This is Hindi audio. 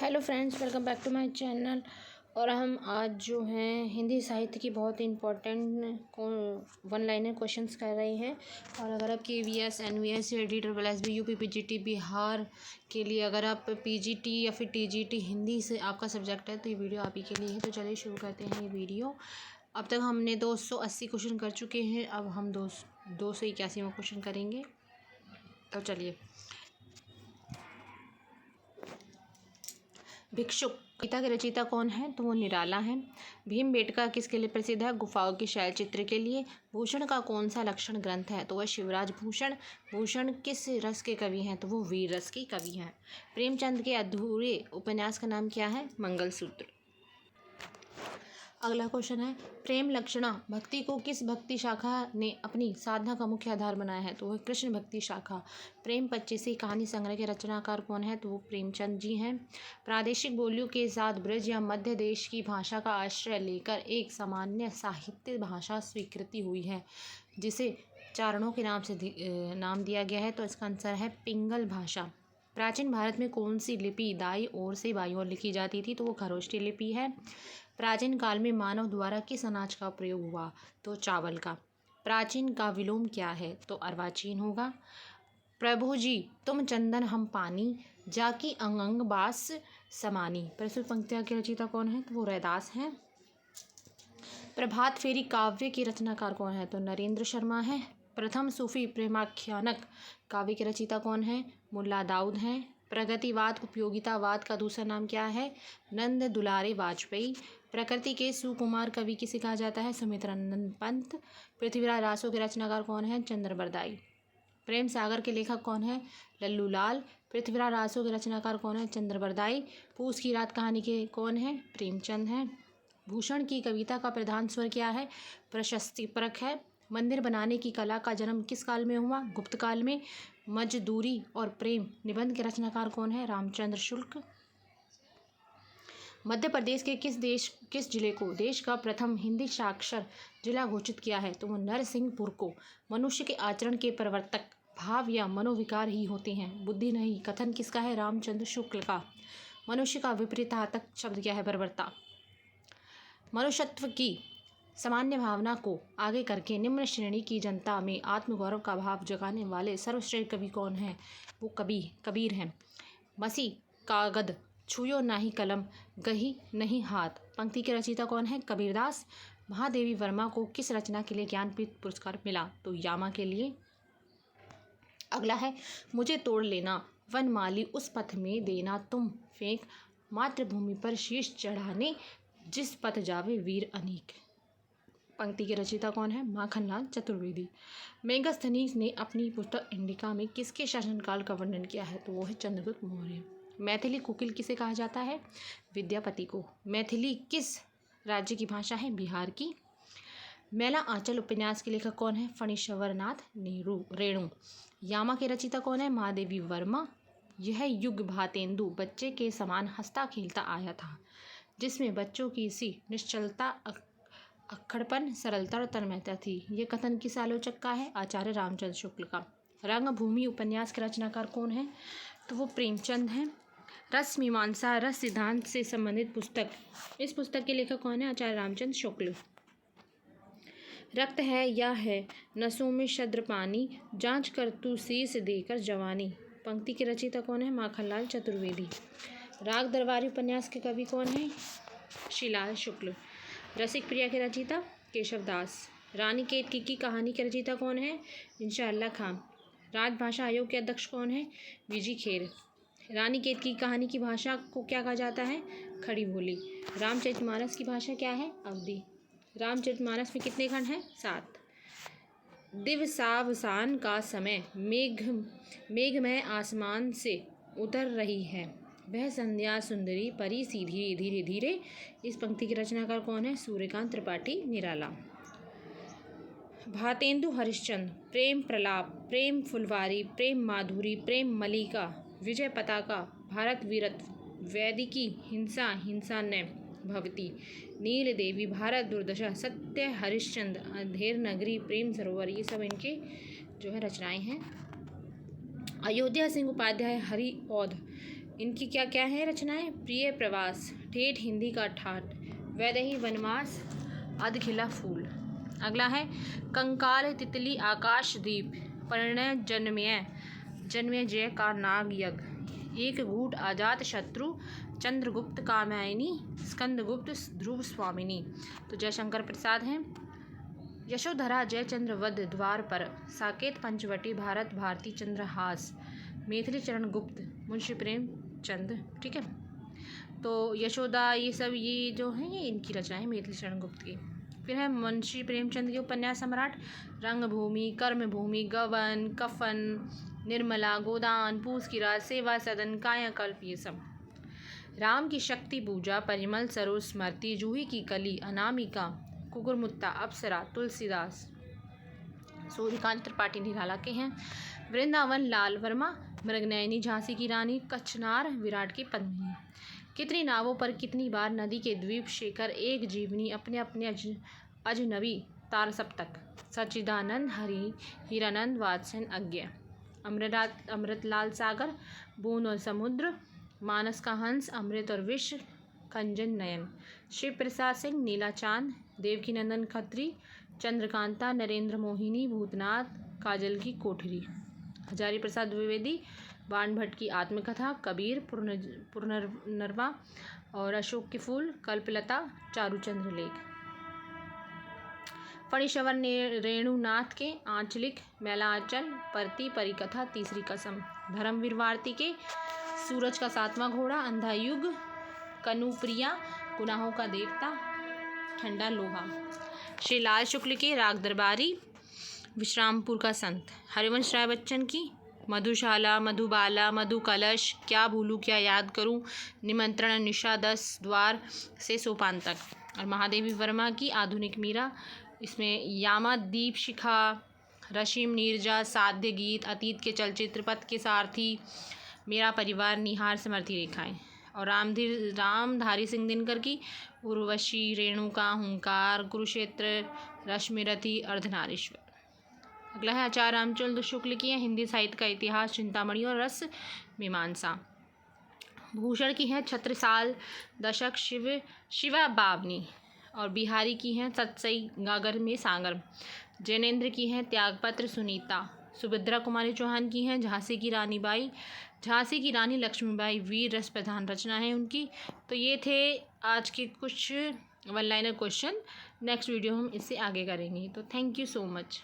Hello friends, welcome back to my channel. और हम आज जो हैं हिंदी साहित्य की बहुत इम्पोर्टेंट वन लाइनर क्वेश्चंस कर रहे हैं। और अगर आप KVS NVS DSSB UP PGT Bihar के लिए अगर आप PGT या फिर TGT हिंदी से आपका सब्जेक्ट है तो ये वीडियो आप ही के लिए है। तो चलिए शुरू करते हैं ये वीडियो। अब तक हमने 280 क्वेश्चन कर चुके हैं। अब हम 281वां क्वेश्चन करेंगे। तो चलिए। भिक्षुक कविता के रचयिता कौन है? तो वो निराला है। भीमबेटका किसके लिए प्रसिद्ध है? गुफाओं के शैल चित्र के लिए। भूषण का कौन सा लक्षण ग्रंथ है? तो वह शिवराज भूषण। भूषण किस रस के कवि हैं? तो वो वीर रस के कवि हैं। प्रेमचंद के अधूरे उपन्यास का नाम क्या है? मंगलसूत्र। अगला क्वेश्चन है, प्रेम लक्षणा भक्ति को किस भक्ति शाखा ने अपनी साधना का मुख्य आधार बनाया है? तो वह कृष्ण भक्ति शाखा। प्रेम 25 कहानी संग्रह के रचनाकार कौन है? तो वो प्रेमचंद जी हैं। प्रादेशिक बोलियों के साथ ब्रज या मध्य देश की भाषा का आश्रय लेकर एक सामान्य साहित्य भाषा स्वीकृति हुई है जिसे चारणों के नाम से नाम दिया गया है। तो इसका आंसर है पिंगल भाषा। प्राचीन भारत में कौन सी लिपि दाईं ओर से बाईं ओर लिखी जाती थी? तो वो खरोष्ठी लिपि है। प्राचीन काल में मानव द्वारा किस अनाज का प्रयोग हुआ? तो चावल का। प्राचीन का विलोम क्या है? तो अर्वाचीन होगा। प्रभु जी तुम चंदन हम पानी, जाकी अंग अंग बास समानी। प्रस्तुत पंक्तियाँ के रचयिता कौन है? तो वो रैदास हैं। प्रभात फेरी काव्य के रचनाकार कौन है? तो नरेंद्र शर्मा है। प्रथम सूफी प्रेमाख्यानक काव्य के रचयिता कौन है? मुल्ला दाऊद हैं। प्रगतिवाद उपयोगितावाद का दूसरा नाम क्या है? नंद दुलारे वाजपेयी। प्रकृति के सुकुमार कवि किसे कहा जाता है? सुमित्रानंद पंत। पृथ्वीराज रासो के रचनाकार कौन है? चंद्र बरदाई। प्रेम सागर के लेखक कौन है? लल्लू लाल। पृथ्वीराज रासो के रचनाकार कौन है? चंद्र बरदाई। पूस की रात कहानी के कौन है? प्रेमचंद हैं। भूषण की कविता का प्रधान स्वर क्या है? प्रशस्तिपरक है। मंदिर बनाने की कला का जन्म किस काल में हुआ? गुप्त काल में। मजदूरी और प्रेम निबंध के रचनाकार कौन है? रामचंद्र शुक्ल। मध्य प्रदेश के किस जिले को देश का प्रथम हिंदी साक्षर जिला घोषित किया है? तो वो नरसिंहपुर को। मनुष्य के आचरण के प्रवर्तक भाव या मनोविकार ही होते हैं, बुद्धि नहीं। कथन किसका है? रामचंद्र शुक्ल का। मनुष्य का विपरीतार्थक शब्द क्या है? बर्बरता। मनुष्यत्व की सामान्य भावना को आगे करके निम्न श्रेणी की जनता में आत्मगौरव का भाव जगाने वाले सर्वश्रेष्ठ कवि कौन हैं? वो कबीर हैं। मसी कागद छुयो नाही कलम, गही नहीं हाथ। पंक्ति के रचयिता कौन है? कबीरदास। महादेवी वर्मा को किस रचना के लिए ज्ञानपीठ पुरस्कार मिला? तो यामा के लिए। अगला है, मुझे तोड़ लेना वनमाली उस पथ में देना तुम फेंक, मातृभूमि पर शीश चढ़ाने जिस पथ जावे वीर अनेक। पंक्ति के रचयिता कौन है? माखनलाल चतुर्वेदी। मेगास्थनीज ने अपनी पुस्तक इंडिका में किसके शासनकाल का वर्णन किया है? तो वो है चंद्रगुप्त मौर्य। मैथिली कोकिल किसे कहा जाता है? विद्यापति को। मैथिली किस राज्य की भाषा है? बिहार की। मैला आंचल उपन्यास के लेखक कौन है? फणीश्वरनाथ रेणु। यामा के रचयिता कौन है? महादेवी वर्मा। यह युग भातेंदु बच्चे के समान हंसता खेलता आया था, जिसमें बच्चों की सी निश्चलता, अक्खड़पन, सरलता और तन्मयता थी। ये कथन किस आलोचक का है? आचार्य रामचंद्र शुक्ल का। रंगभूमि उपन्यास के रचनाकार कौन है? तो वो प्रेमचंद हैं। रस मीमांसा रस सिद्धांत से संबंधित पुस्तक, इस पुस्तक के लेखक कौन है? आचार्य रामचंद्र शुक्ल। रक्त है या है नसों में शद्र पानी, जांच कर तू शीश देकर जवानी। पंक्ति के रचयिता कौन है? माखनलाल चतुर्वेदी। राग दरबारी उपन्यास के कवि कौन है? शिलाल शुक्ल। रसिक प्रिया के रचयिता केशव दास। रानी केतकी की कहानी के रचयिता कौन है? इंशाअल्लाह खां। राजभाषा आयोग के अध्यक्ष कौन है? वीजी खेर। रानी केतकी की कहानी की भाषा को क्या कहा जाता है? खड़ी बोली। रामचरितमानस की भाषा क्या है? अवधी। रामचरितमानस में कितने खंड हैं? 7। दिवसावसान का समय, मेघमय आसमान से उतर रही है, वह संध्या सुंदरी परी सी धीरे धीरे धीरे। इस पंक्ति के रचनाकार कौन है? सूर्यकांत त्रिपाठी निराला। भातेंदु हरिश्चंद्र, प्रेम प्रलाप, प्रेम फुलवारी, प्रेम माधुरी, प्रेम मलिका, विजय पताका, भारत वीरत्व, वैदिकी हिंसा हिंसा न भवती, नील देवी, भारत दुर्दशा, सत्य हरिश्चंद्र, अंधेर नगरी, प्रेम सरोवर, ये सब इनके जो है रचनाएं हैं। अयोध्या सिंह उपाध्याय हरि औध इनकी क्या क्या है रचनाएं? प्रिय प्रवास, ठेठ हिंदी का ठाठ, वैदेही वनवास, अधखिला फूल। अगला है कंकाल तितली आकाशदीप, परिणय जन्मय जय का नाग यज्ञ, एक गूढ़ आजात शत्रु, चंद्रगुप्त कामायनी, स्कंदगुप्त ध्रुव स्वामिनी। तो जयशंकर प्रसाद हैं। यशोधरा जयचंद्र वध द्वार पर, साकेत पंचवटी भारत भारती चंद्रहास, मैथिली चरण गुप्त, मुंशी प्रेमचंद। ठीक है, तो यशोदा ये सब ये जो हैं ये इनकी रचनाएं मैथिली चरण गुप्त की। फिर है मुंशी प्रेमचंद के उपन्यास सम्राट, रंगभूमि, कर्मभूमि, गबन, कफन, निर्मला, गोदान, पूस की रात, सेवा सदन, कायाकल्प, ये सब। राम की शक्ति पूजा, परिमल सरोज स्मृति, जूही की कली, अनामिका, कुकुरमुत्ता, अप्सरा, तुलसीदास। सूर्यकांत त्रिपाठी निराला के हैं। वृंदावन लाल वर्मा, मृगनयनी झांसी की रानी, कचनार विराट की पत्नी। कितनी नावों पर कितनी बार नदी के द्वीप शेखर, एक जीवनी, अपने अपने अजनबी तार सप्तक, सच्चिदानंद हरि, हीरानंद वात्स्य अज्ञ, अमृतलाल सागर, बूंद और समुद्र, मानस का हंस, अमृत और विश्व, कंजन नयन, शिव प्रसाद सिंह, नीला चांद, देवकी नंदन खत्री, चंद्रकांता, नरेंद्र मोहिनी, भूतनाथ, काजल की कोठरी, हजारी प्रसाद द्विवेदी, बाण भट्ट की आत्मकथा, कबीर, पुनर्नवा और अशोक के फूल, कल्पलता, चारुचंद्र लेख। फणीश्वर ने रेणुनाथ के आंचलिक, मैलाचल, परती, परिकथा, तीसरी कसम। धर्मवीर भारती के सूरज का सातवां घोड़ा, अंधा युग, कनुप्रिया, गुनाहों का देवता, ठंडा लोहा। श्री लाल शुक्ल के राग दरबारी, विश्रामपुर का संत। हरिवंश राय बच्चन की मधुशाला, मधुबाला, मधु कलश, क्या भूलूं क्या याद करूं, निमंत्रण, निशा, 10 द्वार से सोपान तक। और महादेवी वर्मा की आधुनिक मीरा, इसमें यामा, दीप शिखा, रशीम, नीरजा, साध्य गीत, अतीत के चलचित्र, पथ के सारथी, मेरा परिवार, निहार, समर्थी रेखाएं। और रामधारी सिंह दिनकर की उर्वशी, रेणुका, हुंकार, कुरुक्षेत्र, रश्मिरथी, अर्धनारीश्वर। अगला है आचार्य रामचंद्र शुक्ल की है हिंदी साहित्य का इतिहास, चिंतामणि और रस मीमांसा। भूषण की है छत्रसाल, दशक, शिवा बावनी। और बिहारी की हैं सत्सई, गागर में सागर। जैनेन्द्र की हैं त्यागपत्र, सुनीता। सुभद्रा कुमारी चौहान की हैं झांसी की रानी बाई, झांसी की रानी लक्ष्मीबाई, वीर रस प्रधान रचना है उनकी। तो ये थे आज के कुछ one liner question. Next video हम इससे आगे करेंगे। तो थैंक यू सो मच।